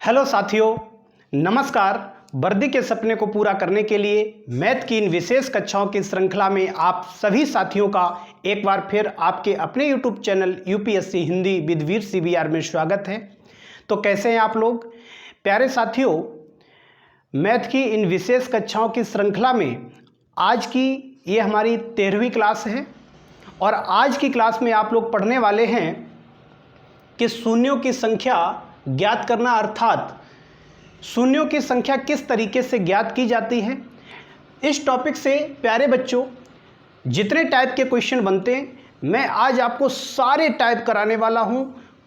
Hello साथियों, नमस्कार। वर्दी के सपने को पूरा करने के लिए मैथ की इन विशेष कक्षाओं की श्रृंखला में आप सभी साथियों का एक बार फिर आपके अपने YouTube channel UPSC Hindi with Veer CBR में स्वागत है। तो कैसे हैं आप लोग? प्यारे साथियों, मैथ की इन विशेष कक्षाओं की श्रृंखला में आज की ये हमारी 13वीं क्लास है और आज की क्लास में आप लोग पढ़ने वाले हैं कि शून्यों की संख्या ज्ञात करना, अर्थात शून्यों की संख्या किस तरीके से ज्ञात की जाती है। इस टॉपिक से प्यारे बच्चों जितने टाइप के क्वेश्चन बनते हैं मैं आज आपको सारे टाइप कराने वाला हूं।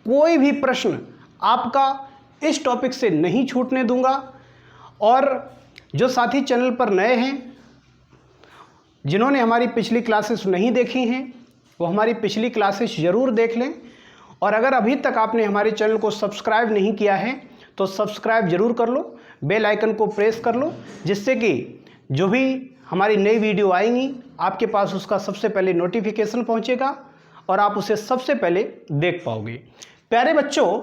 कोई भी प्रश्न आपका इस टॉपिक से नहीं छूटने दूंगा। और जो साथी चैनल पर नए हैं, जिन्होंने हमारी पिछली क्लासेस नहीं देखी हैं, वो हमारी पिछली क्लासेस ज़रूर देख लें। और अगर अभी तक आपने हमारे चैनल को सब्सक्राइब नहीं किया है तो सब्सक्राइब जरूर कर लो, बेल आइकन को प्रेस कर लो, जिससे कि जो भी हमारी नई वीडियो आएंगी आपके पास उसका सबसे पहले नोटिफिकेशन पहुंचेगा और आप उसे सबसे पहले देख पाओगे। प्यारे बच्चों,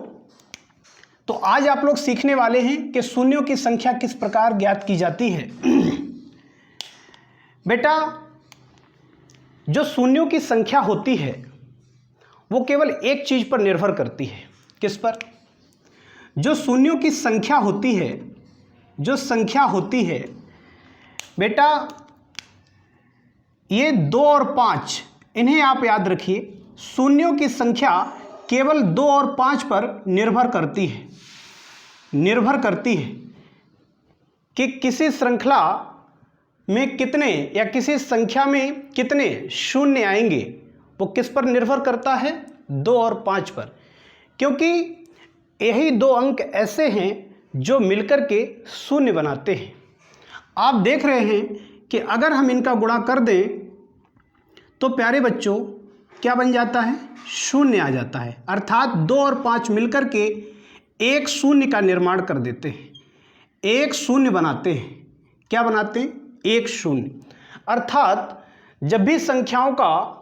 तो आज आप लोग सीखने वाले हैं कि शून्यों की संख्या किस प्रकार ज्ञात की जाती है। बेटा, जो शून्यों की संख्या होती है वो केवल एक चीज पर निर्भर करती है। किस पर? जो शून्यों की संख्या होती है, जो संख्या होती है बेटा, ये 2 और 5, इन्हें आप याद रखिए। शून्यों की संख्या केवल 2 और 5 पर निर्भर करती है। निर्भर करती है कि किसी श्रृंखला में कितने या किसी संख्या में कितने शून्य आएंगे, वो किस पर निर्भर करता है? 2 और 5 पर। क्योंकि यही दो अंक ऐसे हैं जो मिलकर के शून्य बनाते हैं। आप देख रहे हैं कि अगर हम इनका गुणा कर दें तो प्यारे बच्चों क्या बन जाता है? शून्य आ जाता है। अर्थात 2 और 5 मिलकर के एक शून्य का निर्माण कर देते हैं, एक शून्य बनाते हैं। क्या बनाते हैं? एक शून्य। अर्थात जब भी संख्याओं का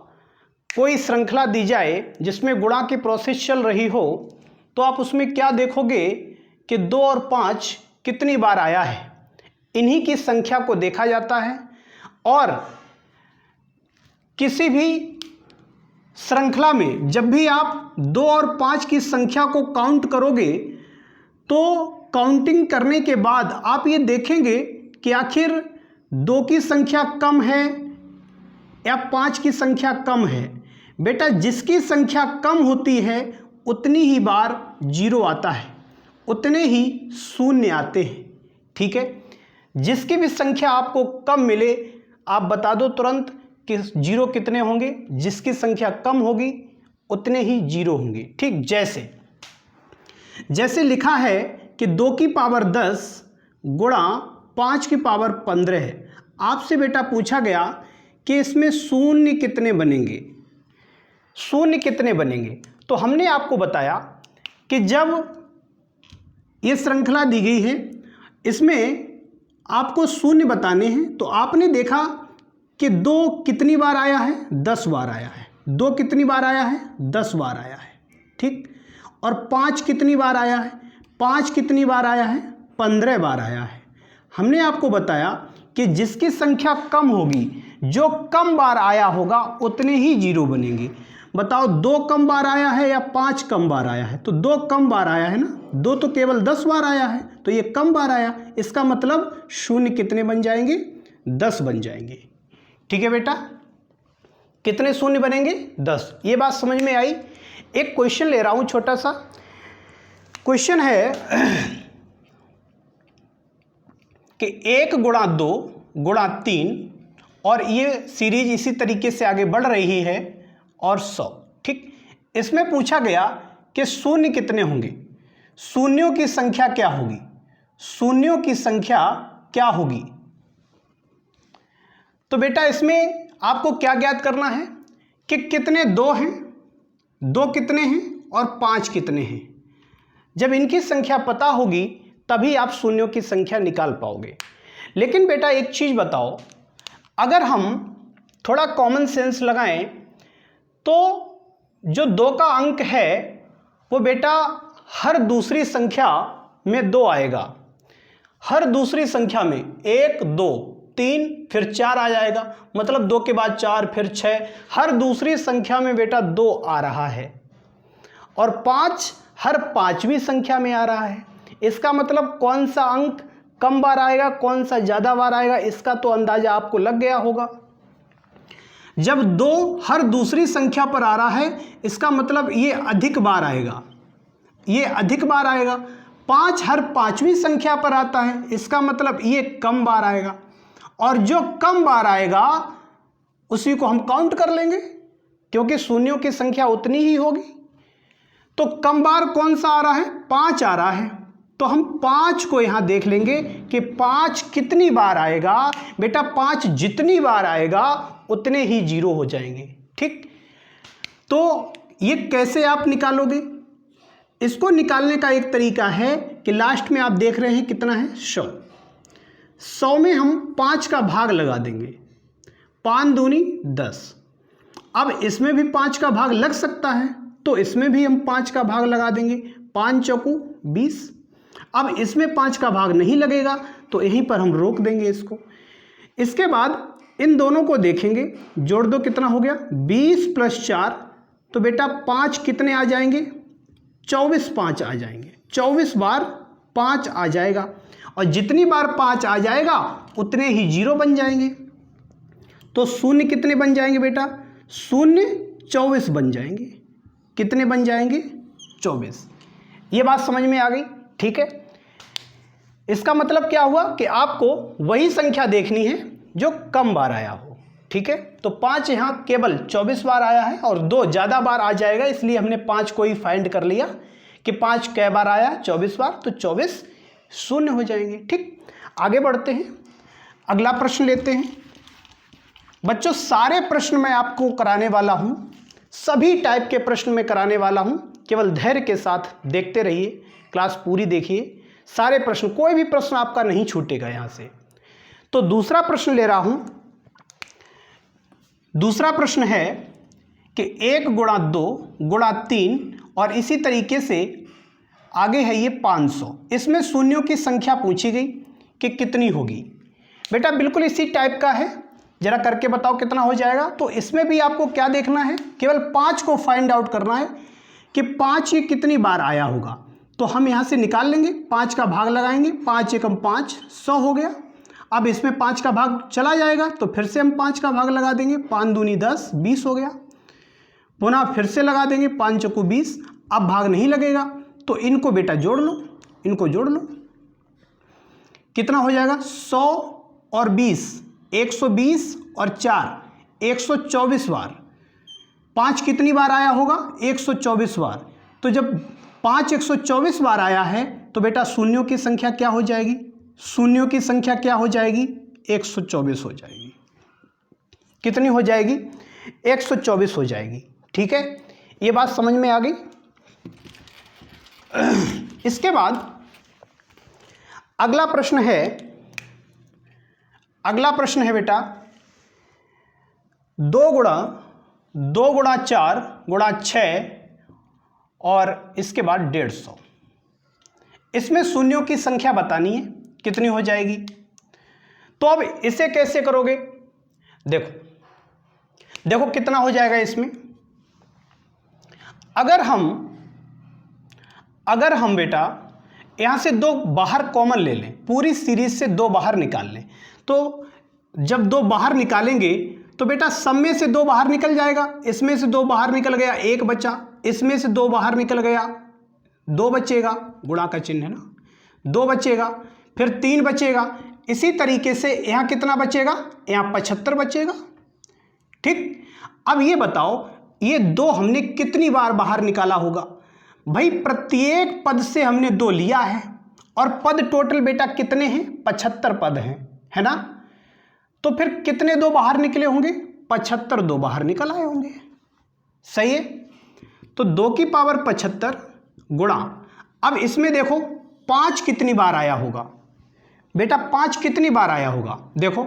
कोई श्रृंखला दी जाए जिसमें गुणा की प्रोसेस चल रही हो तो आप उसमें क्या देखोगे कि 2 और 5 कितनी बार आया है, इन्हीं की संख्या को देखा जाता है। और किसी भी श्रृंखला में जब भी आप 2 और 5 की संख्या को काउंट करोगे तो काउंटिंग करने के बाद आप ये देखेंगे कि आखिर 2 की संख्या कम है या 5 की संख्या कम है। बेटा, जिसकी संख्या कम होती है उतनी ही बार 0 आता है, उतने ही शून्य आते हैं। ठीक है? जिसकी भी संख्या आपको कम मिले आप बता दो तुरंत कि 0 कितने होंगे। जिसकी संख्या कम होगी उतने ही 0 होंगे। ठीक? जैसे लिखा है कि 2 की पावर 10 गुणा 5 की पावर 15 है। आपसे बेटा पूछा गया कि इसमें शून्य कितने बनेंगे, शून्य कितने बनेंगे। तो हमने आपको बताया कि जब ये श्रृंखला दी गई है इसमें आपको शून्य बताने हैं, तो आपने देखा कि 2 कितनी बार आया है? 10 बार आया है। 2 कितनी बार आया है? 10 बार आया है। ठीक? और 5 कितनी बार आया है? 5 कितनी बार आया है? 15 बार आया है। हमने आपको बताया कि जिसकी संख्या कम होगी, जो कम बार आया होगा उतने ही 0 बनेंगे। बताओ, 2 कम बार आया है या 5 कम बार आया है? तो 2 कम बार आया है ना। 2 तो केवल 10 बार आया है, तो ये कम बार आया। इसका मतलब शून्य कितने बन जाएंगे? 10 बन जाएंगे। ठीक है बेटा? कितने शून्य बनेंगे? 10। ये बात समझ में आई? एक क्वेश्चन ले रहा हूं, छोटा सा क्वेश्चन है कि 1 गुणा 2 गुणा 3, और ये सीरीज इसी तरीके से आगे बढ़ रही है, और 100। ठीक? इसमें पूछा गया कि शून्य कितने होंगे, शून्यों की संख्या क्या होगी, शून्यों की संख्या क्या होगी। तो बेटा इसमें आपको क्या ज्ञात करना है कि कितने 2 हैं, 2 कितने हैं और 5 कितने हैं। जब इनकी संख्या पता होगी तभी आप शून्यों की संख्या निकाल पाओगे। लेकिन बेटा एक चीज बताओ, अगर हम थोड़ा कॉमन सेंस लगाएं तो जो 2 का अंक है वो बेटा हर दूसरी संख्या में 2 आएगा, हर दूसरी संख्या में 1 2 3 फिर 4 आ जाएगा, मतलब 2 के बाद 4 फिर 6, हर दूसरी संख्या में बेटा 2 आ रहा है, और 5 हर पांचवी संख्या में आ रहा है। इसका मतलब कौन सा अंक कम बार आएगा, कौन सा ज़्यादा बार आएगा, इसका तो अंदाजा आपको लग गया होगा। जब 2 हर दूसरी संख्या पर आ रहा है, इसका मतलब ये अधिक बार आएगा, ये अधिक बार आएगा। 5 हर पांचवी संख्या पर आता है, इसका मतलब ये कम बार आएगा, और जो कम बार आएगा उसी को हम काउंट कर लेंगे, क्योंकि शून्यों की संख्या उतनी ही होगी। तो कम बार कौन सा आ रहा है, 5 आ रहा है, तो हम 5 को यहां देख लेंगे कि 5 कितनी बार आएगा। बेटा 5 जितनी बार आएगा उतने ही 0 हो जाएंगे, ठीक। तो ये कैसे आप निकालोगे, इसको निकालने का एक तरीका है कि लास्ट में आप देख रहे हैं कितना है, 100 में हम 5 का भाग लगा देंगे, 5 दूनी 10। अब इसमें भी 5 का भाग लग सकता है, तो इसमें भी हम 5 का भाग लगा देंगे, 5 चौकू 20। अब इसमें 5 का भाग नहीं लगेगा, तो यहीं पर हम रोक देंगे इसको। इसके बाद इन दोनों को देखेंगे, जोड़ दो कितना हो गया, 20 + 4, तो बेटा 5 कितने आ जाएंगे, 24 5 आ जाएंगे, 24 बार 5 आ जाएगा, और जितनी बार 5 आ जाएगा उतने ही 0 बन जाएंगे। तो शून्य कितने बन जाएंगे बेटा, शून्य 24 बन जाएंगे। कितने बन जाएंगे, 24। ये बात समझ में आ गई, ठीक है। इसका मतलब क्या हुआ कि आपको वही संख्या देखनी है जो कम बार आया हो, ठीक है। तो 5 यहाँ केवल 24 बार आया है, और 2 ज़्यादा बार आ जाएगा, इसलिए हमने 5 को ही फाइंड कर लिया कि 5 कै बार आया, 24 बार, तो 24 शून्य हो जाएंगे, ठीक। आगे बढ़ते हैं, अगला प्रश्न लेते हैं। बच्चों सारे प्रश्न मैं आपको कराने वाला हूँ, सभी टाइप के प्रश्न में कराने वाला हूँ, केवल धैर्य के साथ देखते रहिए, क्लास पूरी देखिए, सारे प्रश्न, कोई भी प्रश्न आपका नहीं छूटेगा यहाँ से। तो दूसरा प्रश्न ले रहा हूँ। दूसरा प्रश्न है कि 1 × 2 × 3 और इसी तरीके से आगे है ये 500। इसमें शून्यों की संख्या पूछी गई कि कितनी होगी। बेटा बिल्कुल इसी टाइप का है, जरा करके बताओ कितना हो जाएगा। तो इसमें भी आपको क्या देखना है, केवल 5 को फाइंड आउट करना है कि 5 ये कितनी बार आया होगा। तो हम यहाँ से निकाल लेंगे, 5 का भाग लगाएंगे, 5 एकम 5, 100 हो गया। अब इसमें 5 का भाग चला जाएगा, तो फिर से हम 5 का भाग लगा देंगे, 5 दूनी 10, 20 हो गया। पुनः फिर से लगा देंगे, 5 चौकू 20। अब भाग नहीं लगेगा, तो इनको बेटा जोड़ लो, इनको जोड़ लो, कितना हो जाएगा, 100 और 20, 120 और 4, 124 बार। 5 कितनी बार आया होगा, 124 बार। तो जब 5 124 बार आया है, तो बेटा शून्यों की संख्या क्या हो जाएगी, शून्यों की संख्या क्या हो जाएगी, 124 हो जाएगी। कितनी हो जाएगी, 124 हो जाएगी, ठीक है। ये बात समझ में आ गई। इसके बाद अगला प्रश्न है, अगला प्रश्न है बेटा 2 × 4 × 6 और इसके बाद 150। इसमें शून्यों की संख्या बतानी है, कितनी हो जाएगी। तो अब इसे कैसे करोगे, देखो देखो कितना हो जाएगा इसमें। अगर हम बेटा यहां से 2 बाहर कॉमन ले लें, पूरी सीरीज से 2 बाहर निकाल लें, तो जब 2 बाहर निकालेंगे तो बेटा सब में से 2 बाहर निकल जाएगा, इसमें से 2 बाहर निकल गया, 1 बचा, इसमें से 2 बाहर निकल गया, 2 बचेगा, गुणा का चिन्ह है ना, 2 बचेगा, फिर 3 बचेगा। इसी तरीके से यहाँ कितना बचेगा, यहाँ 75 बचेगा, ठीक। अब ये बताओ ये 2 हमने कितनी बार बाहर निकाला होगा। भाई प्रत्येक पद से हमने 2 लिया है, और पद टोटल बेटा कितने हैं, 75 पद हैं, है ना। तो फिर कितने 2 बाहर निकले होंगे, 75 2 बाहर निकल आए होंगे, सही है। तो 2 की पावर 75 गुणा, अब इसमें देखो 5 कितनी बार आया होगा, बेटा 5 कितनी बार आया होगा। देखो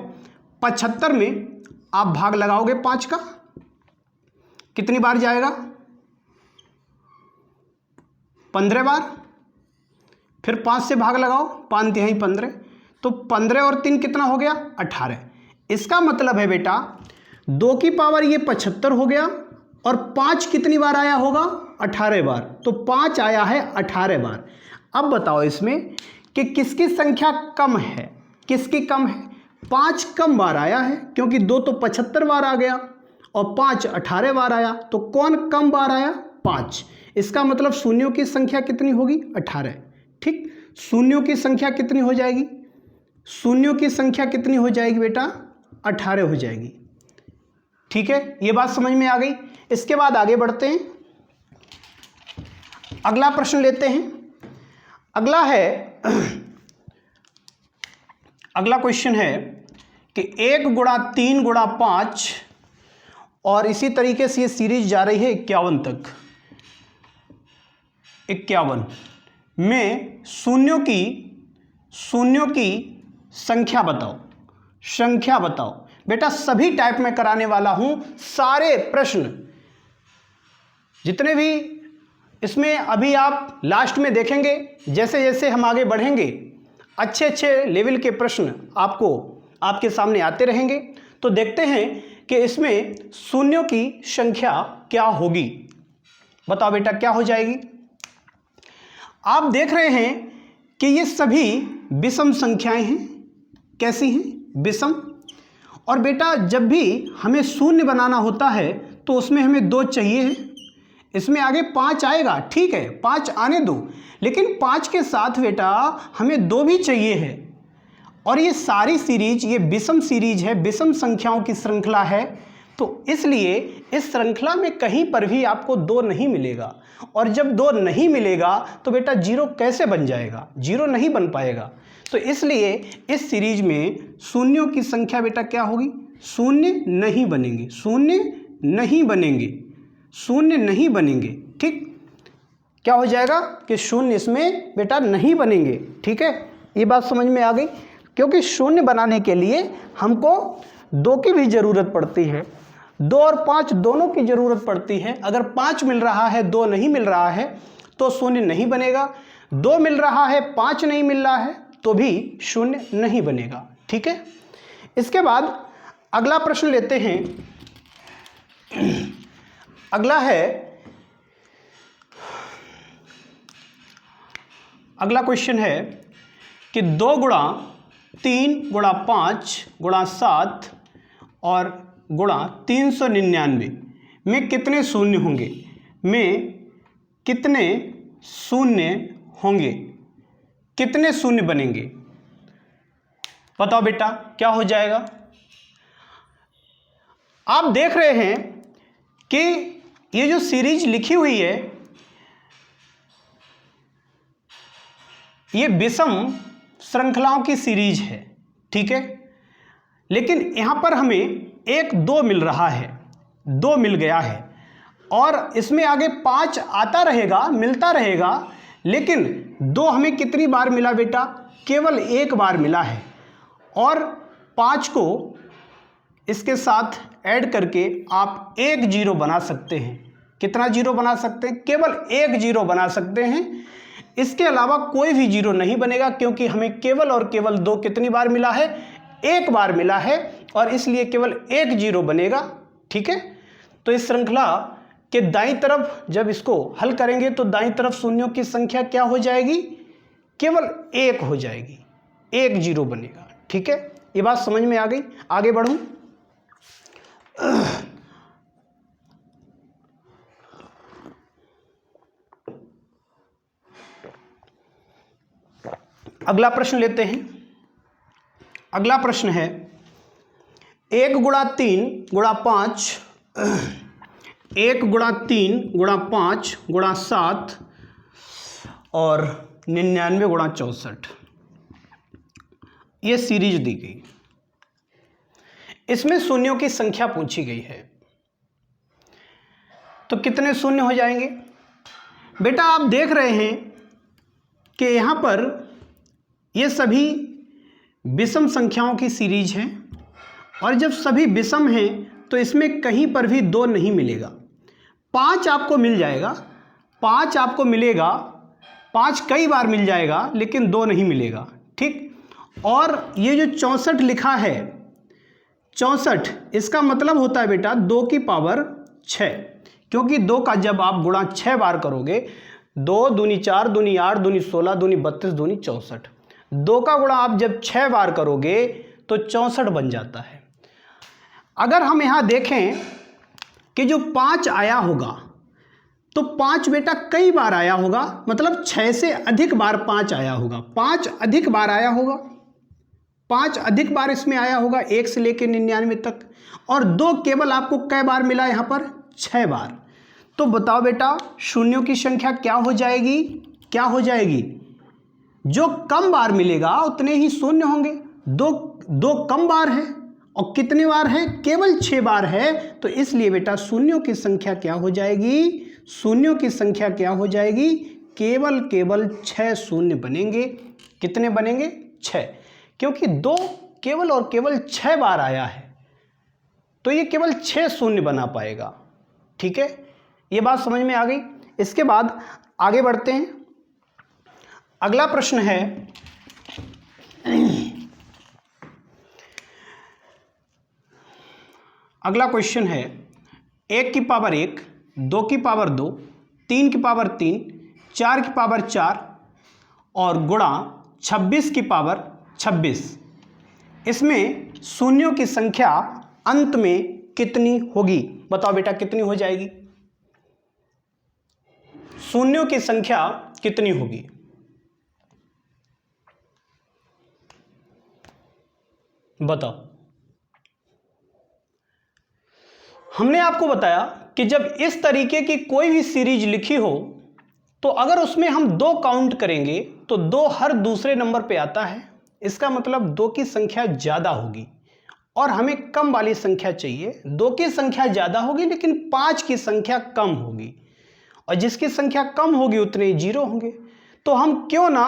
75 में आप भाग लगाओगे 5 का, कितनी बार जाएगा, 15 बार। फिर 5 से भाग लगाओ, 5 तिहाई 15, तो 15 और 3 कितना हो गया 18। इसका मतलब है बेटा 2 की पावर ये 75 हो गया, और 5 कितनी बार आया होगा 18 बार, तो 5 आया है 18 बार। अब बताओ इसमें कि किसकी संख्या कम है, किसकी कम है, 5 कम बार आया है, क्योंकि 2 तो 75 बार आ गया और 5 18 बार आया, तो कौन कम बार आया 5। इसका मतलब शून्यों की संख्या कितनी होगी 18। ठीक, शून्यों की संख्या कितनी हो जाएगी, शून्यों की संख्या कितनी हो जाएगी बेटा 18 हो जाएगी। ठीक है, ये बात समझ में आ गई। इसके बाद आगे बढ़ते हैं, अगला प्रश्न लेते हैं। अगला है अगला क्वेश्चन है कि 1 गुणा 3 गुणा 5, और इसी तरीके से ये सीरीज जा रही है 51 तक। 51 में शून्यों की संख्या बताओ, संख्या बताओ। बेटा सभी टाइप में कराने वाला हूं, सारे प्रश्न जितने भी इसमें अभी आप लास्ट में देखेंगे, जैसे जैसे हम आगे बढ़ेंगे अच्छे अच्छे लेवल के प्रश्न आपको आपके सामने आते रहेंगे। तो देखते हैं कि इसमें शून्यों की संख्या क्या होगी। बताओ बेटा क्या हो जाएगी। आप देख रहे हैं कि ये सभी विषम संख्याएं हैं। कैसी हैं, विषम। और बेटा जब भी हमें शून्य बनाना होता है तो उसमें हमें 2 चाहिए है। इसमें आगे 5 आएगा, ठीक है 5 आने दो, लेकिन 5 के साथ बेटा हमें 2 भी चाहिए है। और ये सारी सीरीज ये विषम सीरीज है, विषम संख्याओं की श्रृंखला है, तो इसलिए इस श्रृंखला में कहीं पर भी आपको 2 नहीं मिलेगा। और जब 2 नहीं मिलेगा तो बेटा 0 कैसे बन जाएगा, 0 नहीं बन पाएगा। तो इसलिए इस सीरीज में शून्यों की संख्या बेटा क्या होगी, शून्य नहीं बनेंगे, शून्य नहीं बनेंगे, शून्य नहीं बनेंगे। ठीक, क्या हो जाएगा कि शून्य इसमें बेटा नहीं बनेंगे। ठीक है, ये बात समझ में आ गई। क्योंकि शून्य बनाने के लिए हमको 2 की भी ज़रूरत पड़ती है, 2 और 5 दोनों की ज़रूरत पड़ती है। अगर 5 मिल रहा है 2 नहीं मिल रहा है तो शून्य नहीं बनेगा, 2 मिल रहा है 5 नहीं मिल रहा है तो भी शून्य नहीं बनेगा। ठीक है, इसके बाद अगला प्रश्न लेते हैं। अगला है, अगला क्वेश्चन है कि 2 गुणा 3 गुणा 5 गुणा 7 और गुणा 399 में कितने शून्य होंगे, में कितने शून्य होंगे, कितने शून्य बनेंगे। बताओ बेटा क्या हो जाएगा। आप देख रहे हैं कि ये जो सीरीज लिखी हुई है ये विषम श्रृंखलाओं की सीरीज है। ठीक है, लेकिन यहां पर हमें 1 2 मिल रहा है, 2 मिल गया है, और इसमें आगे 5 आता रहेगा, मिलता रहेगा, लेकिन 2 हमें कितनी बार मिला बेटा, केवल 1 बार मिला है। और 5 को इसके साथ ऐड करके आप 1 0 बना सकते हैं। कितना 0 बना सकते हैं, केवल 1 0 बना सकते हैं। इसके अलावा कोई भी 0 नहीं बनेगा, क्योंकि हमें केवल और केवल 2 कितनी बार मिला है, 1 बार मिला है, और इसलिए केवल 1 0 बनेगा। ठीक है, तो इस श्रृंखला के दाईं तरफ जब इसको हल करेंगे तो दाईं तरफ शून्यों की संख्या क्या हो जाएगी, केवल 1 हो जाएगी, 1 0 बनेगा। ठीक है, ये बात समझ में आ गई। आगे बढ़ूं। अगला प्रश्न लेते हैं। अगला प्रश्न है 1 गुणा 3 गुणा 5 1 गुणा 3 गुणा 5 गुणा 7 और 99 गुणा 64। ये सीरीज दी गई, इसमें शून्यों की संख्या पूछी गई है। तो कितने शून्य हो जाएंगे बेटा। आप देख रहे हैं कि यहाँ पर ये सभी विषम संख्याओं की सीरीज है, और जब सभी विषम हैं तो इसमें कहीं पर भी 2 नहीं मिलेगा। 5 आपको मिल जाएगा, 5 आपको मिलेगा, 5 कई बार मिल जाएगा लेकिन 2 नहीं मिलेगा, ठीक। और ये जो 64 लिखा है, 64, इसका मतलब होता है बेटा 2 की पावर 6, क्योंकि 2 का जब आप गुणा 6 बार करोगे, 2 दूनी 4 दूनी 8 दूनी 16 दूनी 32 दूनी 64, 2 का गुणा आप जब 6 बार करोगे तो 64 बन जाता है। अगर हम यहाँ देखें कि जो 5 आया होगा तो 5 बेटा कई बार आया होगा, मतलब 6 से अधिक बार 5 आया होगा, 5 अधिक बार आया होगा, 5 अधिक बार इसमें आया होगा 1 से लेकर 99 तक। और 2 केवल आपको कै बार मिला यहाँ पर? 6 बार। तो बताओ बेटा शून्यों की संख्या क्या हो जाएगी? क्या हो जाएगी? जो कम बार मिलेगा उतने ही शून्य होंगे। दो कम बार है और कितने बार है? केवल 6 बार है। तो इसलिए बेटा शून्यों की संख्या क्या हो जाएगी? शून्यों की संख्या क्या हो जाएगी? केवल 6 शून्य बनेंगे। कितने बनेंगे? 6, क्योंकि 2 केवल और केवल 6 बार आया है तो ये केवल 6 शून्य बना पाएगा, ठीक है। ये बात समझ में आ गई। इसके बाद आगे बढ़ते हैं। अगला प्रश्न है अगला क्वेश्चन है 1 की पावर 1, 2 की पावर 2, 3 की पावर 3, 4 की पावर 4 और गुणा 26 की पावर 26। इसमें शून्यों की संख्या अंत में कितनी होगी? बताओ बेटा कितनी हो जाएगी? शून्यों की संख्या कितनी होगी? बताओ। हमने आपको बताया कि जब इस तरीके की कोई भी सीरीज लिखी हो तो अगर उसमें हम 2 काउंट करेंगे तो 2 हर दूसरे नंबर पे आता है। इसका मतलब 2 की संख्या ज़्यादा होगी और हमें कम वाली संख्या चाहिए। 2 की संख्या ज़्यादा होगी लेकिन 5 की संख्या कम होगी, और जिसकी संख्या कम होगी उतने ही 0 होंगे। तो हम क्यों ना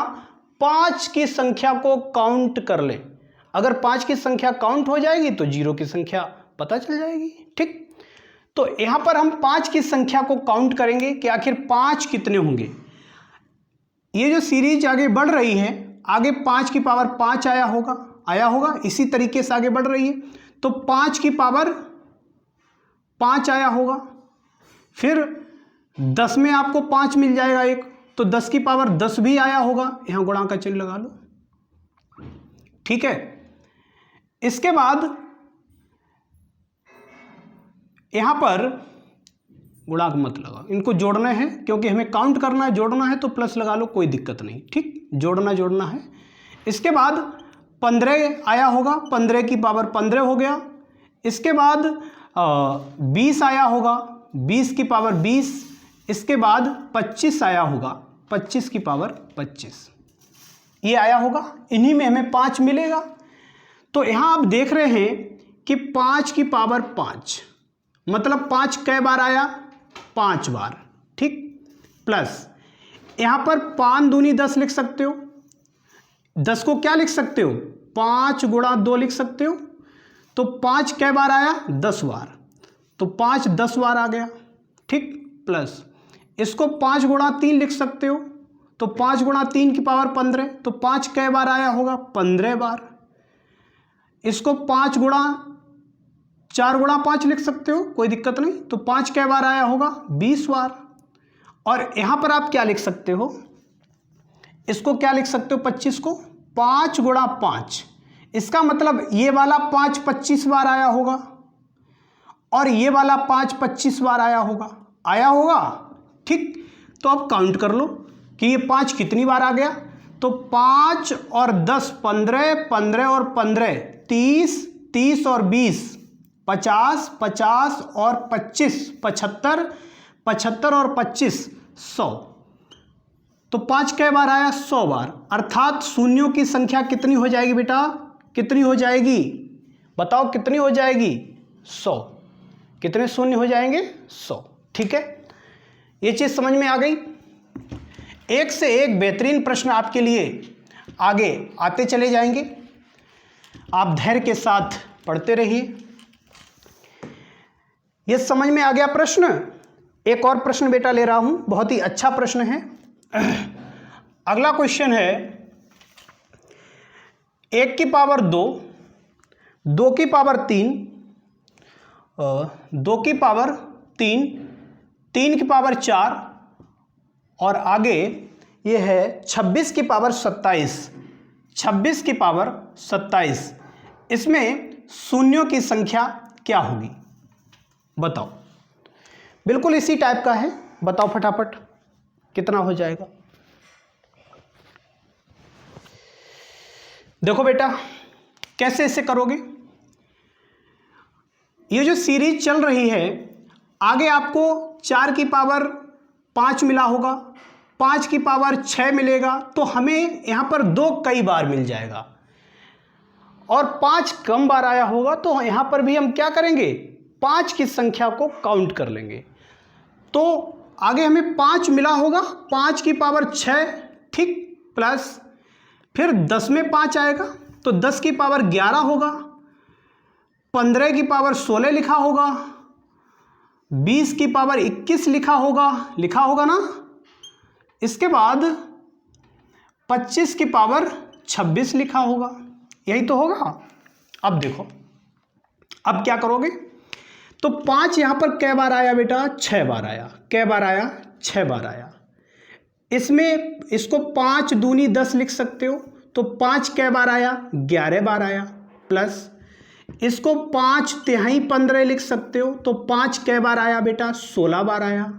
5 की संख्या को काउंट कर लें। अगर 5 की संख्या काउंट हो जाएगी तो 0 की संख्या पता चल जाएगी, ठीक। तो यहां पर हम 5 की संख्या को काउंट करेंगे कि आखिर 5 कितने होंगे। ये जो सीरीज आगे बढ़ रही है, आगे 5 की पावर 5 आया होगा, इसी तरीके से आगे बढ़ रही है। तो 5 की पावर 5 आया होगा, फिर 10 में आपको 5 मिल जाएगा एक, तो 10 की पावर 10 भी आया होगा। यहां गुणा का चिन्ह लगा लो, ठीक है। इसके बाद यहां पर गुणांक मत लगाओ, इनको जोड़ना है क्योंकि हमें काउंट करना है। जोड़ना है तो प्लस लगा लो, कोई दिक्कत नहीं, ठीक। जोड़ना है। इसके बाद 15 आया होगा, 15 की पावर 15 हो गया। इसके बाद 20 आया होगा, 20 की पावर 20। इसके बाद 25 आया होगा, 25 की पावर 25 ये आया होगा। इन्हीं में हमें 5 मिलेगा। तो यहां आप देख रहे हैं कि 5 की पावर 5 मतलब 5 कै बार आया? 5 बार, ठीक। प्लस यहां पर 5 दूनी 10 लिख सकते हो। 10 को क्या लिख सकते हो? 5 गुणा 2 लिख सकते हो। तो 5 कै बार आया? 10 बार। तो 5 10 बार आ गया, ठीक। प्लस इसको 5 गुणा 3 लिख सकते हो। तो 5 गुणा 3 की पावर 15, तो 5 कै बार आया होगा? 15 बार। इसको 5 गुणा 4 गुणा 5 लिख सकते हो, कोई दिक्कत नहीं। तो 5 कै बार आया होगा? 20 बार। और यहां पर आप क्या लिख सकते हो? इसको क्या लिख सकते हो? 25 को 5 गुणा 5। इसका मतलब ये वाला 5 25 बार आया होगा और ये वाला 5 25 बार आया होगा, ठीक। तो अब काउंट कर लो कि ये 5 कितनी बार आ गया। तो 5 और 10 15, 15 और 15 30, 30 और 20 50, 50 और 25 75, 75 और 25 100। तो 5 कै बार आया? 100 बार। अर्थात शून्यों की संख्या कितनी हो जाएगी बेटा? कितनी हो जाएगी? बताओ कितनी हो जाएगी? 100। कितने शून्य हो जाएंगे? 100, ठीक है। ये चीज समझ में आ गई। एक से एक बेहतरीन प्रश्न आपके लिए आगे आते चले जाएंगे। आप धैर्य के साथ पढ़ते रहिए। ये समझ में आ गया प्रश्न। एक और प्रश्न बेटा ले रहा हूं, बहुत ही अच्छा प्रश्न है। अगला क्वेश्चन है 1 की पावर 2, 2 की पावर 3, 2 की पावर 3, 3 की पावर 4 और आगे ये है 26 की पावर 27, 26 की पावर 27। इसमें शून्यों की संख्या क्या होगी बताओ। बिल्कुल इसी टाइप का है, बताओ फटाफट कितना हो जाएगा। देखो बेटा कैसे इसे करोगे। ये जो सीरीज चल रही है, आगे आपको 4 की पावर 5 मिला होगा, 5 की पावर 6 मिलेगा, तो हमें यहां पर 2 कई बार मिल जाएगा और 5 कम बार आया होगा, तो यहां पर भी हम क्या करेंगे, 5 की संख्या को काउंट कर लेंगे। तो आगे हमें 5 मिला होगा, 5 की पावर 6, ठीक, प्लस फिर 10 में 5 आएगा तो 10 की पावर 11 होगा, 15 की पावर 16 लिखा होगा, 20 की पावर 21 लिखा होगा ना। इसके बाद 25 की पावर 26 लिखा होगा, यही तो होगा। अब देखो अब क्या करोगे, तो 5 यहां पर कै बार आया बेटा, 6 बार आया। कै बार आया, 6 बार आया। इसमें इसको 5 दूनी 10 लिख सकते हो, तो 5 कै बार आया, 11 बार आया, प्लस इसको 5 तिहाई 15 लिख सकते हो, तो 5 कै बार आया बेटा, 16 बार आया।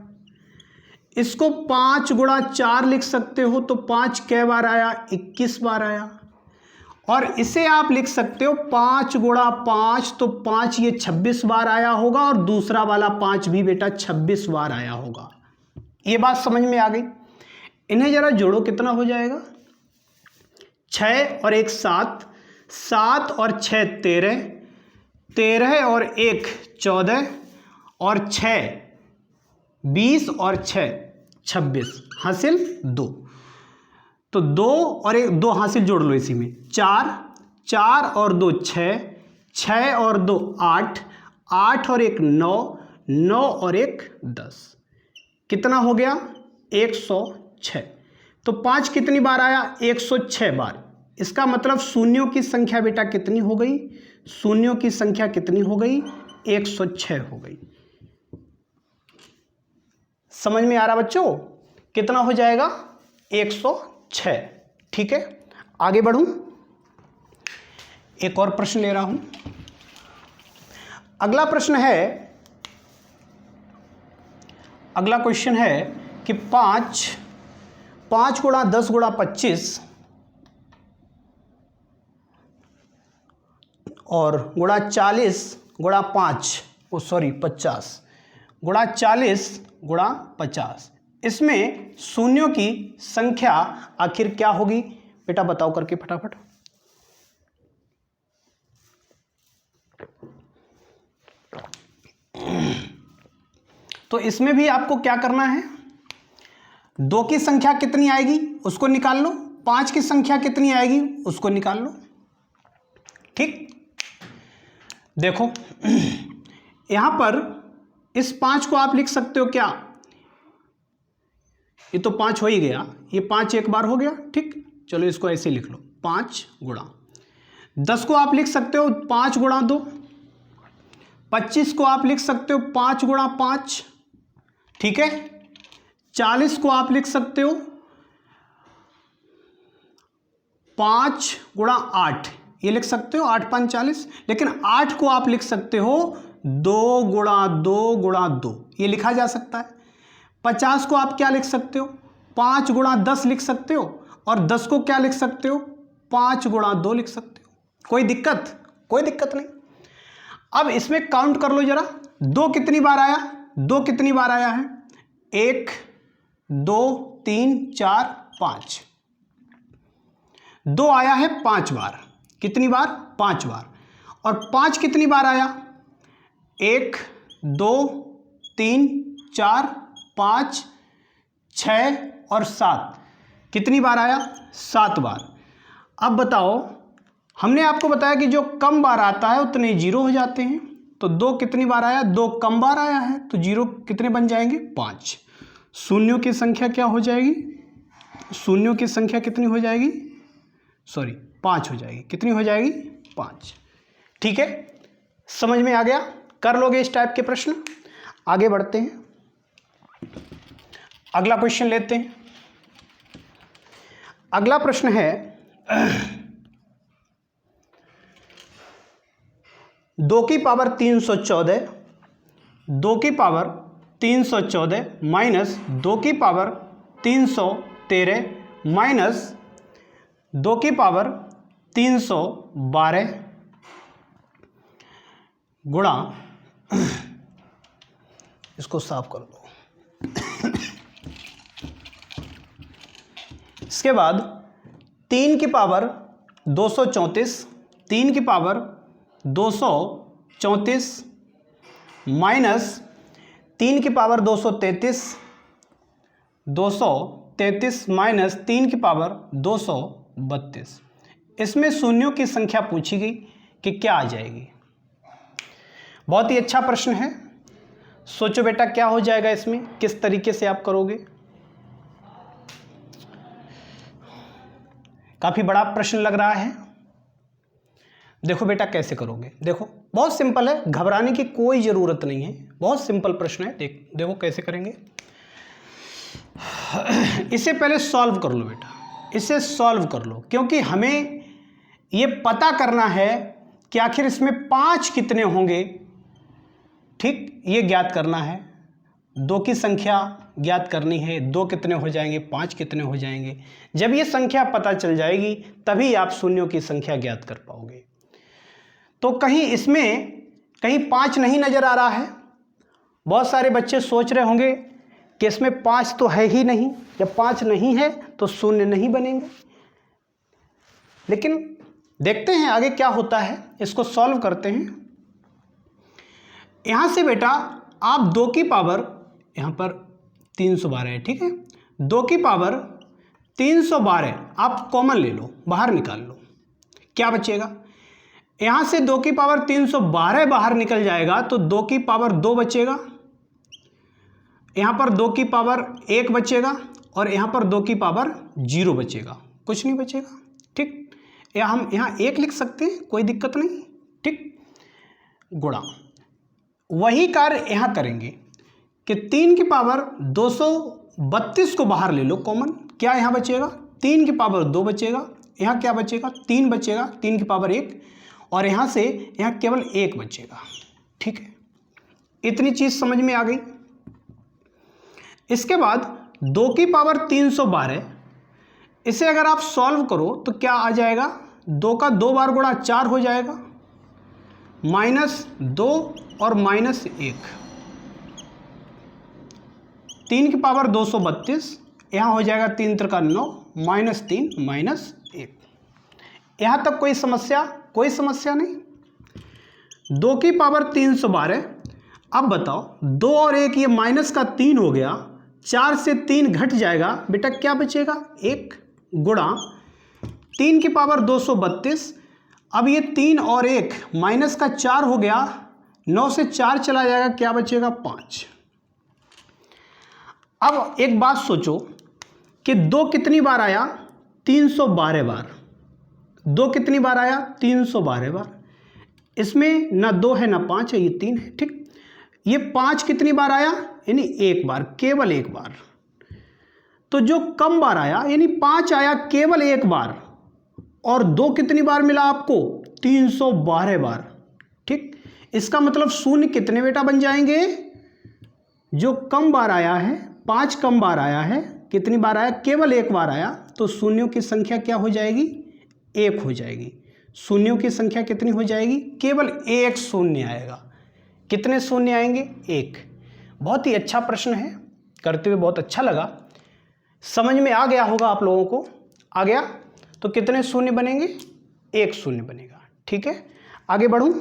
इसको 5 गुणा 4 लिख सकते हो, तो 5 कै बार आया, 21 बार आया। और इसे आप लिख सकते हो 5 गुणा 5, तो 5 ये 26 बार आया होगा और दूसरा वाला 5 भी बेटा 26 बार आया होगा। ये बात समझ में आ गई। इन्हें जरा जोड़ो, कितना हो जाएगा, 6 और 1 7, 7 और 6 13, 13 और 1 14 और 6 20 और 6 26, हासिल 2। तो 2 और 1 2 हासिल जोड़ लो इसी में, 4, 4 और 2 6, 6 और 2 8, 8 और 1 9, 9 और 1 10। कितना हो गया, 106। तो 5 कितनी बार आया, 106 बार। इसका मतलब शून्यों की संख्या बेटा कितनी हो गई, शून्यों की संख्या कितनी हो गई, 106 हो गई। समझ में आ रहा बच्चों, कितना हो जाएगा, 106। ठीक है, आगे बढ़ूं, एक और प्रश्न ले रहा हूं। अगला प्रश्न है, अगला क्वेश्चन है कि 5 गुणा 10 गुणा 25 और गुणा 40 गुणा 5 50 गुणा 40 गुणा 50। इसमें शून्यों की संख्या आखिर क्या होगी बेटा, बताओ करके फटाफट। तो इसमें भी आपको क्या करना है, 2 की संख्या कितनी आएगी उसको निकाल लो, 5 की संख्या कितनी आएगी उसको निकाल लो। ठीक, देखो यहां पर इस 5 को आप लिख सकते हो क्या, ये तो 5 हो ही गया, ये 5 एक बार हो गया, ठीक, चलो इसको ऐसे लिख लो, 5 गुणा 10 को आप लिख सकते हो 5 गुणा 2, 25 को आप लिख सकते हो 5 गुणा 5, ठीक है, 40 को आप लिख सकते हो 5 गुणा 8, ये लिख सकते हो 8 5 40, लेकिन 8 को आप लिख सकते हो 2 गुणा 2 गुणा 2, ये लिखा जा सकता है। 50 को आप क्या लिख सकते हो, 5 गुणा 10 लिख सकते हो, और 10 को क्या लिख सकते हो, 5 गुणा 2 लिख सकते हो। कोई दिक्कत, कोई दिक्कत नहीं। अब इसमें काउंट कर लो जरा, 2 कितनी बार आया, 2 कितनी बार आया है, 1 2 3 4 5, 2 आया है 5 बार, कितनी बार, 5 बार। और 5 कितनी बार आया, 1 2 3 4 5 6 और 7, कितनी बार आया, 7 बार। अब बताओ, हमने आपको बताया कि जो कम बार आता है उतने जीरो हो जाते हैं, तो 2 कितनी बार आया, 2 कम बार आया है, तो जीरो कितने बन जाएंगे, 5। शून्यों की संख्या क्या हो जाएगी, शून्यों की संख्या कितनी हो जाएगी, सॉरी 5 हो जाएगी। कितनी हो जाएगी, 5। ठीक है, समझ में आ गया। कर लोगे इस टाइप के प्रश्न। आगे बढ़ते हैं, अगला क्वेश्चन लेते हैं। अगला प्रश्न है 2 की पावर 314 2 की पावर 314 माइनस 2 की पावर 313 माइनस 2 की पावर 312 गुणा, इसको साफ कर दो। इसके बाद 3 की पावर 234 3 की पावर 234 माइनस 3 की पावर 233 233 माइनस 3 की पावर 232। इसमें शून्यों की संख्या पूछी गई कि क्या आ जाएगी। बहुत ही अच्छा प्रश्न है। सोचो बेटा क्या हो जाएगा इसमें, किस तरीके से आप करोगे। काफ़ी बड़ा प्रश्न लग रहा है। देखो बेटा कैसे करोगे, देखो बहुत सिंपल है, घबराने की कोई ज़रूरत नहीं है, बहुत सिंपल प्रश्न है। देखो कैसे करेंगे। इसे पहले सॉल्व कर लो बेटा, इसे सॉल्व कर लो, क्योंकि हमें ये पता करना है कि आखिर इसमें 5 कितने होंगे। ठीक, ये ज्ञात करना है। 2 की संख्या ज्ञात करनी है, 2 कितने हो जाएंगे, 5 कितने हो जाएंगे। जब ये संख्या पता चल जाएगी तभी आप शून्यों की संख्या ज्ञात कर पाओगे। तो कहीं इसमें कहीं 5 नहीं नज़र आ रहा है। बहुत सारे बच्चे सोच रहे होंगे कि इसमें 5 तो है ही नहीं, जब 5 नहीं है तो शून्य नहीं बनेंगे। लेकिन देखते हैं आगे क्या होता है, इसको सॉल्व करते हैं। यहाँ से बेटा आप 2 की पावर, यहाँ पर 312 है, ठीक है, 2 की पावर 312 आप कॉमन ले लो, बाहर निकाल लो, क्या बचेगा। यहाँ से 2 की पावर 312 बाहर निकल जाएगा तो 2 की पावर 2 बचेगा, यहाँ पर 2 की पावर 1 बचेगा और यहाँ पर 2 की पावर 0 बचेगा, कुछ नहीं बचेगा। ठीक, या हम यहाँ 1 लिख सकते हैं, कोई दिक्कत नहीं। ठीक, गुणा, वही कार्य यहाँ करेंगे कि 3 की पावर 232 को बाहर ले लो कॉमन, क्या यहाँ बचेगा, 3 की पावर 2 बचेगा, यहाँ क्या बचेगा, 3 बचेगा, 3 की पावर 1, और यहाँ से यहाँ केवल 1 बचेगा। ठीक है, इतनी चीज़ समझ में आ गई। इसके बाद 2 की पावर 312, इसे अगर आप सॉल्व करो तो क्या आ जाएगा, 2 का 2 बार गुणा 4 हो जाएगा, -2 और -1, 3 की पावर 232, यहाँ हो जाएगा 3 त्रिका 9, -3 -1। यहाँ तक कोई समस्या, कोई समस्या नहीं। 2 की पावर 312, अब बताओ 2 और 1 ये माइनस का 3 हो गया, 4 से 3 घट जाएगा बेटा, क्या बचेगा 1, गुणा 3 की पावर 232, अब ये 3 और 1 माइनस का 4 हो गया, 9 से 4 चला जाएगा, क्या बचेगा 5। अब एक बात सोचो कि 2 कितनी बार आया, 312 बार। 2 कितनी बार आया, 312 बार। इसमें ना 2 है ना 5 है, ये 3 है। ठीक, ये 5 कितनी बार आया, यानी 1 बार, केवल 1 बार। तो जो कम बार आया यानी 5 आया केवल 1 बार, और 2 कितनी बार मिला आपको, 312 बार। ठीक, इसका मतलब शून्य कितने बेटा बन जाएंगे, जो कम बार आया है, 5 कम बार आया है, कितनी बार आया, केवल 1 बार आया, तो शून्यों की संख्या क्या हो जाएगी, 1 हो जाएगी। शून्यों की संख्या कितनी हो जाएगी, केवल 1 शून्य आएगा। कितने शून्य आएंगे, 1। बहुत ही अच्छा प्रश्न है, करते हुए बहुत अच्छा लगा, समझ में आ गया होगा आप लोगों को। आ गया तो कितने शून्य बनेंगे, 1 शून्य बनेगा। ठीक है, आगे बढ़ूं,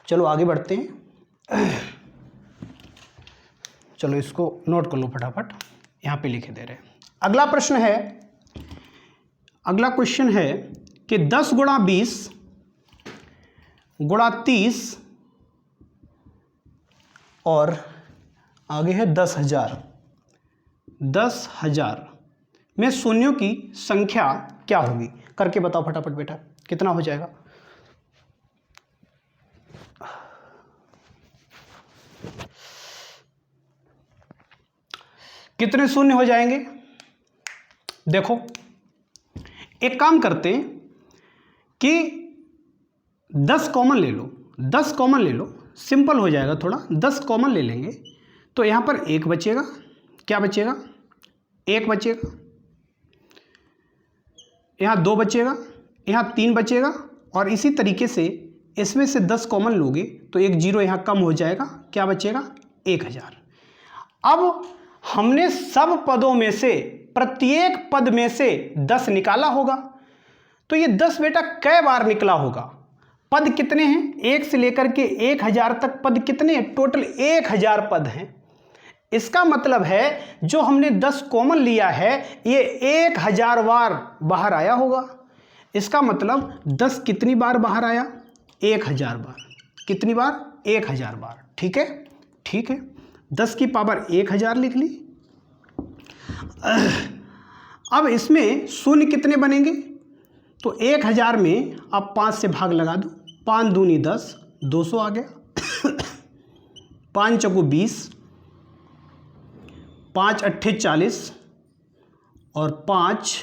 चलो आगे बढ़ते हैं। चलो इसको नोट कर लो फटाफट, यहाँ पे लिखे दे रहे हैं। अगला प्रश्न है, अगला क्वेश्चन है कि 10 गुणा 20 गुणा 30 और आगे है 10,000 में शून्यों की संख्या क्या होगी? करके बताओ फटाफट बेटा, कितना हो जाएगा? कितने शून्य हो जाएंगे? देखो एक काम करते हैं कि 10 कॉमन ले लो, 10 कॉमन ले लो, सिंपल हो जाएगा थोड़ा। 10 कॉमन ले लेंगे तो यहाँ पर 1 बचेगा। क्या बचेगा? 1 बचेगा। यहाँ 2 बचेगा, यहाँ 3 बचेगा, और इसी तरीके से इसमें से 10 कॉमन लोगे तो एक जीरो यहाँ कम हो जाएगा। क्या बचेगा? 1000। अब हमने सब पदों में से प्रत्येक पद में से 10 निकाला होगा, तो ये 10 बेटा कई बार निकला होगा? पद कितने हैं? 1 से लेकर के 1000 तक पद कितने हैं? टोटल 1000 पद हैं। इसका मतलब है जो हमने 10 कॉमन लिया है ये 1000 बार बाहर आया होगा। इसका मतलब 10 कितनी बार बाहर आया? 1000 बार। कितनी बार? 1000 बार। ठीक है, ठीक है। 10 की पावर 1000 लिख ली। अब इसमें शून्य कितने बनेंगे? तो 1000 में आप 5 से भाग लगा दो। 5 दूनी 10, 200 आ गया। 5 चौको 20, 5 अट्ठे 40 और 5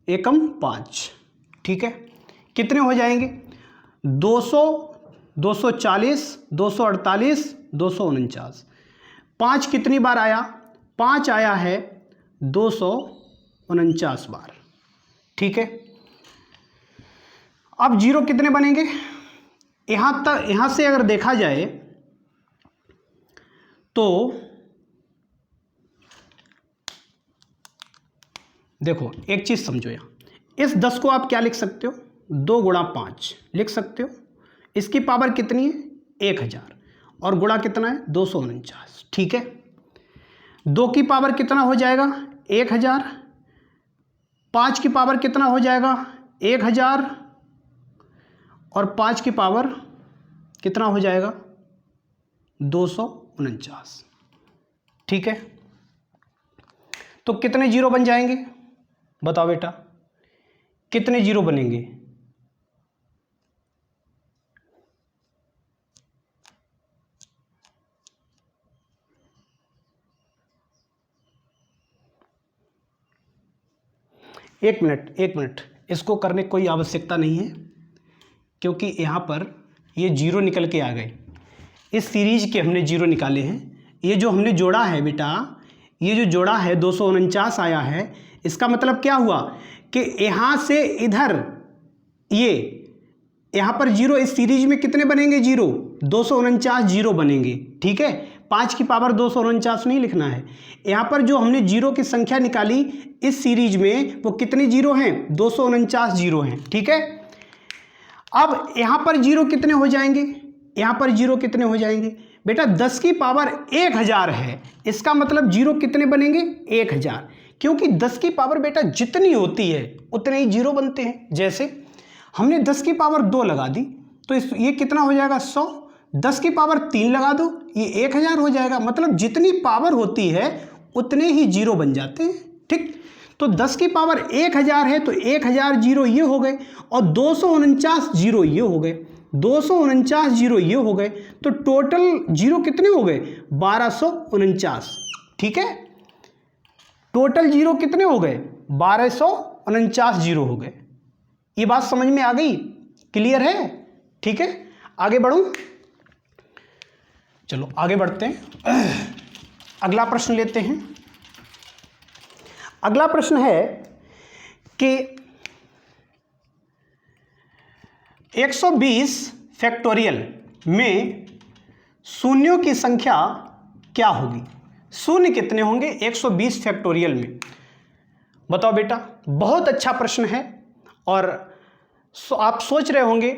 एकम 5। ठीक है, कितने हो जाएंगे? 200, 240, 248, 249। 5 कितनी बार आया? 5 आया है 249 बार। ठीक है, अब जीरो कितने बनेंगे? यहाँ से अगर देखा जाए तो देखो एक चीज़ समझो, यहाँ इस 10 को आप क्या लिख सकते हो? 2 गुणा 5 लिख सकते हो। इसकी पावर कितनी है? 1000, और गुणा कितना है? 249। ठीक है, 2 की पावर कितना हो जाएगा? 1000। 5 की पावर कितना हो जाएगा? 1000, और 5 की पावर कितना हो जाएगा? 249। ठीक है, तो कितने जीरो बन जाएंगे? बताओ बेटा, कितने जीरो बनेंगे? एक मिनट, इसको करने की कोई आवश्यकता नहीं है, क्योंकि यहाँ पर ये जीरो निकल के आ गए। इस सीरीज के हमने जीरो निकाले हैं। ये जो हमने जोड़ा है बेटा, ये जो जोड़ा है 249 आया है, इसका मतलब क्या हुआ कि यहाँ से इधर ये यहाँ पर जीरो, इस सीरीज में कितने बनेंगे जीरो? 249 जीरो बनेंगे। ठीक है, 5 की पावर 249 नहीं लिखना है। यहाँ पर जो हमने जीरो की संख्या निकाली इस सीरीज में, वो कितने जीरो हैं? 249 जीरो हैं। ठीक है, अब यहाँ पर जीरो कितने हो जाएंगे? यहाँ पर जीरो कितने हो जाएंगे? बेटा 10 की पावर 1000 है, इसका मतलब जीरो कितने बनेंगे? 1000, क्योंकि 10 की पावर बेटा जितनी होती है उतने ही जीरो बनते हैं। जैसे हमने 10 की पावर 2 लगा दी तो ये कितना हो जाएगा? 100। 10 की पावर 3 लगा दो, ये 1000 हो जाएगा। मतलब जितनी पावर होती है उतने ही जीरो बन जाते हैं। ठीक, तो 10 की पावर 1000 है तो 1000 जीरो ये हो गए, और 249 जीरो ये हो गए, 249 जीरो ये हो गए, तो टोटल जीरो कितने हो गए? 1249। ठीक है, टोटल जीरो कितने हो गए? 1249 जीरो हो गए। ये बात समझ में आ गई? क्लियर है? ठीक है, आगे बढ़ूं? चलो आगे बढ़ते हैं। अगला प्रश्न लेते हैं। अगला प्रश्न है कि 120 फैक्टोरियल में शून्यों की संख्या क्या होगी? शून्य कितने होंगे 120 फैक्टोरियल में? बताओ बेटा। बहुत अच्छा प्रश्न है, और आप सोच रहे होंगे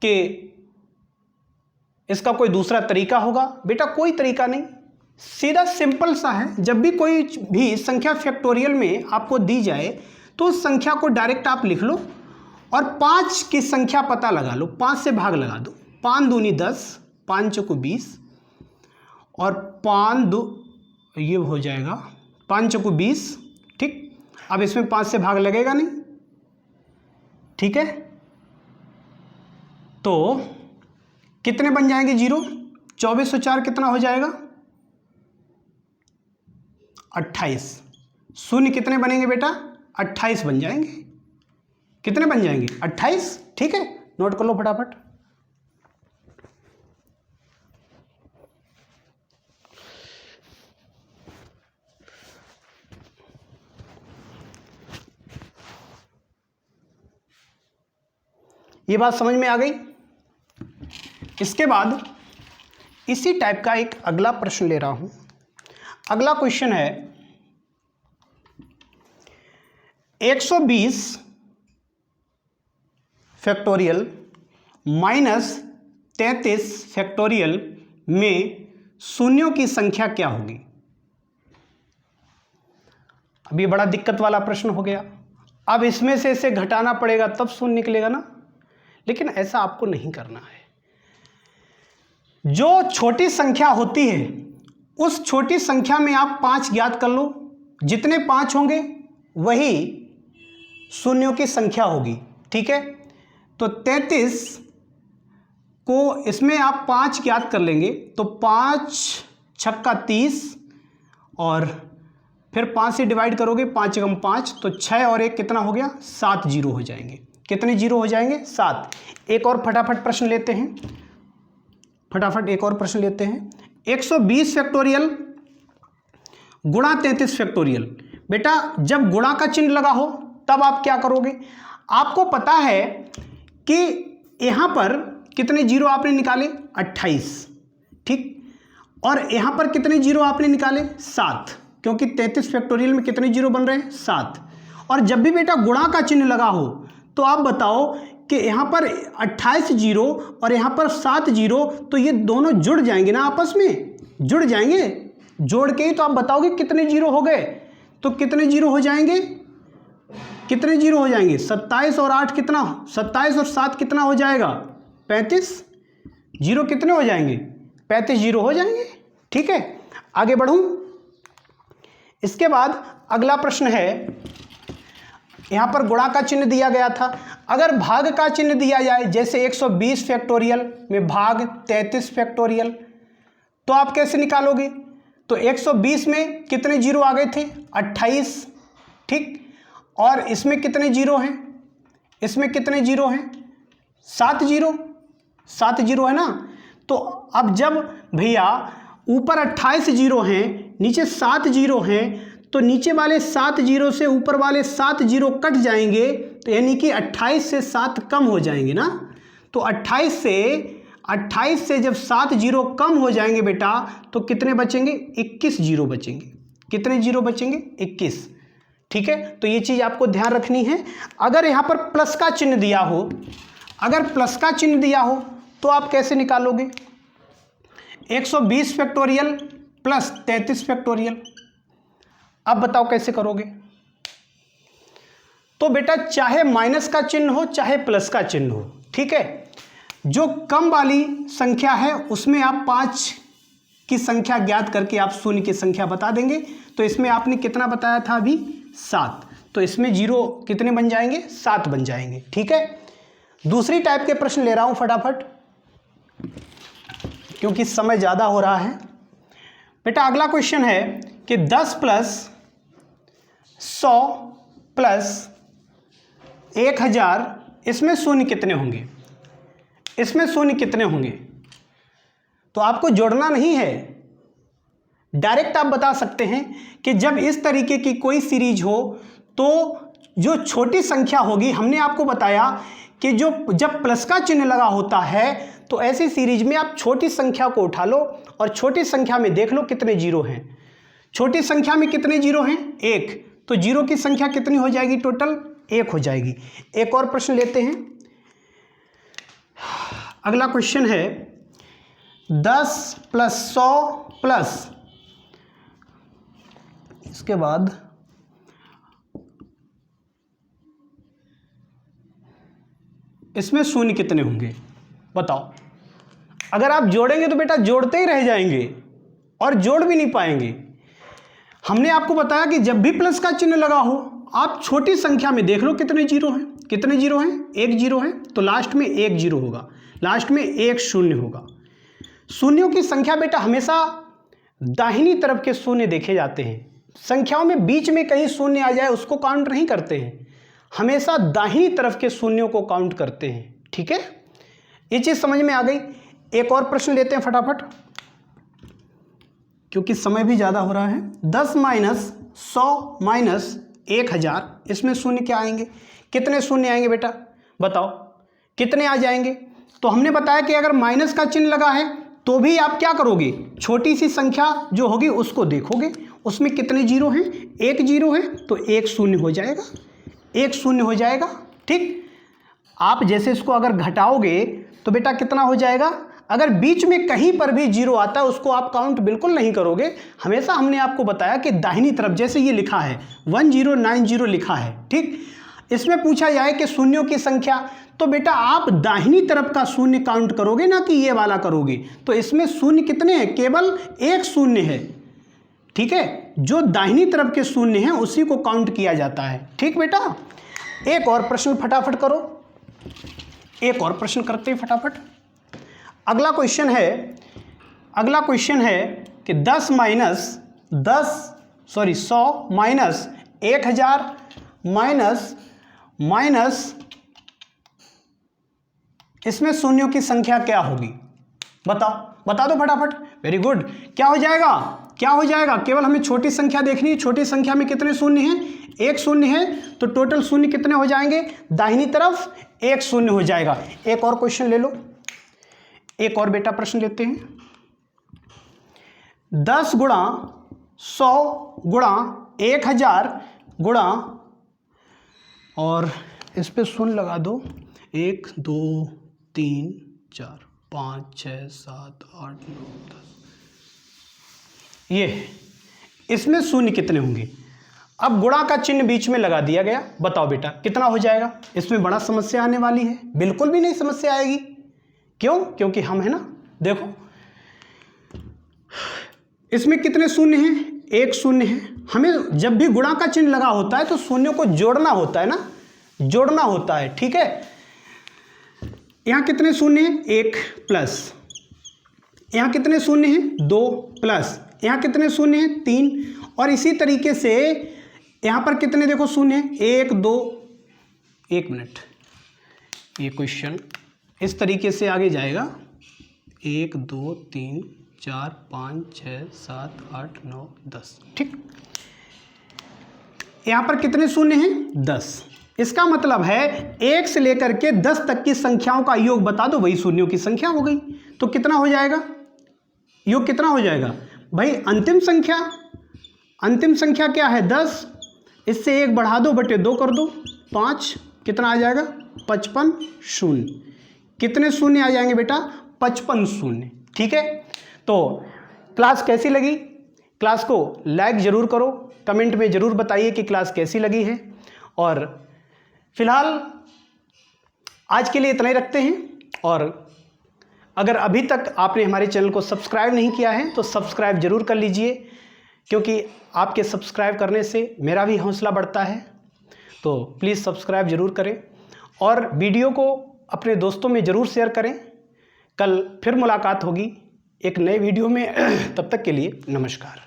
कि इसका कोई दूसरा तरीका होगा। बेटा कोई तरीका नहीं, सीधा सिंपल सा है। जब भी कोई भी संख्या फैक्टोरियल में आपको दी जाए तो उस संख्या को डायरेक्ट आप लिख लो और 5 की संख्या पता लगा लो, 5 से भाग लगा दो। 5 दूनी 10, 5 चौको 20, और 5 दो ये हो जाएगा 5 चौको 20। ठीक, अब इसमें 5 से भाग लगेगा नहीं, ठीक है। तो कितने बन जाएंगे 0? 24 और 4 कितना हो जाएगा? 28। शून्य कितने बनेंगे बेटा? 28 बन जाएंगे। कितने बन जाएंगे? 28, ठीक है। नोट कर लो फटाफट। ये बात समझ में आ गई? इसके बाद इसी टाइप का एक अगला प्रश्न ले रहा हूं। अगला क्वेश्चन है 120 फैक्टोरियल माइनस 33 फैक्टोरियल में शून्यों की संख्या क्या होगी? अब ये बड़ा दिक्कत वाला प्रश्न हो गया। अब इसमें से इसे घटाना पड़ेगा तब शून्य निकलेगा ना, लेकिन ऐसा आपको नहीं करना है। जो छोटी संख्या होती है उस छोटी संख्या में आप 5 ज्ञात कर लो, जितने 5 होंगे वही शून्यों की संख्या होगी, ठीक है। तो 33 को इसमें आप 5 ज्ञात कर लेंगे तो 5 छक्का 30 और फिर 5 से डिवाइड करोगे, 5 एकम 5 तो 6 और 1 कितना हो गया? 7 जीरो हो जाएंगे। कितने जीरो हो जाएंगे? 7। एक और फटाफट प्रश्न लेते हैं, फटाफट एक और प्रश्न लेते हैं। 120 फैक्टोरियल गुणा 33 फैक्टोरियल। बेटा जब गुणा का चिन्ह लगा हो तब आप क्या करोगे? आपको पता है कि यहां पर कितने जीरो आपने निकाले? 28, ठीक। और यहां पर कितने जीरो आपने निकाले? 7, क्योंकि 33 फैक्टोरियल में कितने जीरो बन रहे हैं? 7। और जब भी बेटा गुणा का चिन्ह लगा हो तो आप बताओ कि यहाँ पर 28 जीरो और यहाँ पर 7 जीरो, तो ये दोनों जुड़ जाएंगे ना, आपस में जुड़ जाएंगे। जोड़ के ही तो आप बताओगे कितने जीरो हो गए। तो कितने जीरो हो जाएंगे? कितने जीरो हो जाएंगे? 27 और 8 कितना? 27 और 7 कितना हो जाएगा? 35। जीरो कितने हो जाएंगे? 35 जीरो हो जाएंगे, ठीक है। आगे बढ़ूं। इसके बाद अगला प्रश्न है, यहां पर गुणा का चिन्ह दिया गया था। अगर भाग का चिन्ह दिया जाए, जैसे 120 फैक्टोरियल में भाग 33 फैक्टोरियल, तो आप कैसे निकालोगे? तो 120 में कितने जीरो आ गए थे? 28, ठीक। और इसमें कितने जीरो हैं? इसमें कितने जीरो हैं? 7 जीरो, 7 जीरो है ना। तो अब जब भैया ऊपर 28 जीरो हैं, नीचे 7 जीरो हैं, तो नीचे वाले 7 जीरो से ऊपर वाले 7 जीरो कट जाएंगे, तो यानी कि 28 से 7 कम हो जाएंगे ना। तो 28 से जब 7 जीरो कम हो जाएंगे बेटा, तो कितने बचेंगे? 21 जीरो बचेंगे। कितने जीरो बचेंगे? 21, ठीक है। तो ये चीज़ आपको ध्यान रखनी है। अगर यहाँ पर प्लस का चिन्ह दिया हो, अगर प्लस का चिन्ह दिया हो तो आप कैसे निकालोगे? 120 फैक्टोरियल प्लस 33 फैक्टोरियल। अब बताओ कैसे करोगे? तो बेटा चाहे माइनस का चिन्ह हो चाहे प्लस का चिन्ह हो, ठीक है। जो कम वाली संख्या है उसमें आप 5 की संख्या ज्ञात करके आप शून्य की संख्या बता देंगे। तो इसमें आपने कितना बताया था अभी? 7। तो इसमें जीरो कितने बन जाएंगे? 7 बन जाएंगे, ठीक है। दूसरी टाइप के प्रश्न ले रहा हूं फटाफट, क्योंकि समय ज़्यादा हो रहा है। बेटा अगला क्वेश्चन है कि 10 प्लस 100 प्लस 1000, इसमें शून्य कितने होंगे? इसमें शून्य कितने होंगे? तो आपको जोड़ना नहीं है, डायरेक्ट आप बता सकते हैं कि जब इस तरीके की कोई सीरीज हो तो जो छोटी संख्या होगी, हमने आपको बताया कि जो जब प्लस का चिन्ह लगा होता है तो ऐसी सीरीज में आप छोटी संख्या को उठा लो और छोटी संख्या में देख लो कितने जीरो हैं। छोटी संख्या में कितने जीरो हैं? 1। तो जीरो की संख्या कितनी हो जाएगी? टोटल 1 हो जाएगी। एक और प्रश्न लेते हैं। अगला क्वेश्चन है 10 प्लस 100 प्लस, इसके बाद इसमें शून्य कितने होंगे? बताओ। अगर आप जोड़ेंगे तो बेटा जोड़ते ही रह जाएंगे और जोड़ भी नहीं पाएंगे। हमने आपको बताया कि जब भी प्लस का चिन्ह लगा हो आप छोटी संख्या में देख लो कितने जीरो हैं, कितने जीरो हैं, एक जीरो है, तो लास्ट में एक जीरो होगा, लास्ट में एक शून्य होगा। शून्यों की संख्या बेटा हमेशा दाहिनी तरफ के शून्य देखे जाते हैं। संख्याओं में बीच में कहीं शून्य आ जाए उसको काउंट नहीं करते हैं, हमेशा दाहिनी तरफ के शून्यों को काउंट करते हैं। ठीक है, ये चीज़ समझ में आ गई। एक और प्रश्न लेते हैं फटाफट, क्योंकि समय भी ज़्यादा हो रहा है। 10 माइनस 100 माइनस 1000, इसमें शून्य क्या आएंगे, कितने शून्य आएंगे बेटा बताओ, कितने आ जाएंगे। तो हमने बताया कि अगर माइनस का चिन्ह लगा है तो भी आप क्या करोगे, छोटी सी संख्या जो होगी उसको देखोगे, उसमें कितने जीरो हैं, एक जीरो है तो एक शून्य हो जाएगा, एक शून्य हो जाएगा। ठीक, आप जैसे इसको अगर घटाओगे तो बेटा कितना हो जाएगा, अगर बीच में कहीं पर भी जीरो आता है उसको आप काउंट बिल्कुल नहीं करोगे। हमेशा हमने आपको बताया कि दाहिनी तरफ, जैसे ये लिखा है 1090 लिखा है, ठीक, इसमें पूछा जाए कि शून्यों की संख्या, तो बेटा आप दाहिनी तरफ का शून्य काउंट करोगे ना कि ये वाला करोगे। तो इसमें शून्य कितने हैं, केवल एक शून्य है। ठीक है, जो दाहिनी तरफ के शून्य हैं उसी को काउंट किया जाता है। ठीक बेटा, एक और प्रश्न फटाफट करो, एक और प्रश्न करते हैं फटाफट। अगला क्वेश्चन है कि 100 माइनस 1000 माइनस इसमें शून्यों की संख्या क्या होगी, बता दो फटाफट। वेरी गुड, क्या हो जाएगा, क्या हो जाएगा, केवल हमें छोटी संख्या देखनी है। छोटी संख्या में कितने शून्य हैं, एक शून्य है, तो टोटल शून्य कितने हो जाएंगे, दाहिनी तरफ एक शून्य हो जाएगा। एक और क्वेश्चन ले लो, एक और बेटा प्रश्न लेते हैं। 10 गुणा 100 गुणा 1000 गुणा, और इस पे शून्य लगा दो, 1 2 3 4 5 6 7 8 9 10, ये इसमें शून्य कितने होंगे। अब गुणा का चिन्ह बीच में लगा दिया गया, बताओ बेटा कितना हो जाएगा। इसमें बड़ा समस्या आने वाली है, बिल्कुल भी नहीं समस्या आएगी। क्यों, क्योंकि हम है ना, देखो इसमें कितने शून्य हैं, एक शून्य है। हमें जब भी गुणा का चिन्ह लगा होता है तो शून्यों को जोड़ना होता है ना, जोड़ना होता है। ठीक है, यहाँ कितने शून्य हैं, एक प्लस, यहाँ कितने शून्य हैं, दो प्लस, यहाँ कितने शून्य हैं, तीन, और इसी तरीके से यहाँ पर कितने देखो शून्य हैं, एक दो, एक मिनट, ये क्वेश्चन इस तरीके से आगे जाएगा, 1 2 3 4 5 6 7 8 9 10। ठीक, यहाँ पर कितने शून्य हैं, 10। इसका मतलब है 1 से लेकर के 10 तक की संख्याओं का योग बता दो, वही शून्यों की संख्या हो गई। तो कितना हो जाएगा, योग कितना हो जाएगा भाई, अंतिम संख्या, अंतिम संख्या क्या है 10, इससे 1 बढ़ा दो, बटे 2 कर दो, 5, कितना आ जाएगा 55 शून्य। कितने शून्य आ जाएंगे बेटा, 55 शून्य। ठीक है, तो क्लास कैसी लगी, क्लास को लाइक ज़रूर करो, कमेंट में ज़रूर बताइए कि क्लास कैसी लगी है। और फिलहाल आज के लिए इतना ही रखते हैं, और अगर अभी तक आपने हमारे चैनल को सब्सक्राइब नहीं किया है तो सब्सक्राइब ज़रूर कर लीजिए, क्योंकि आपके सब्सक्राइब करने से मेरा भी हौसला बढ़ता है। तो प्लीज़ सब्सक्राइब ज़रूर करें और वीडियो को अपने दोस्तों में ज़रूर शेयर करें। कल फिर मुलाकात होगी एक नए वीडियो में, तब तक के लिए नमस्कार।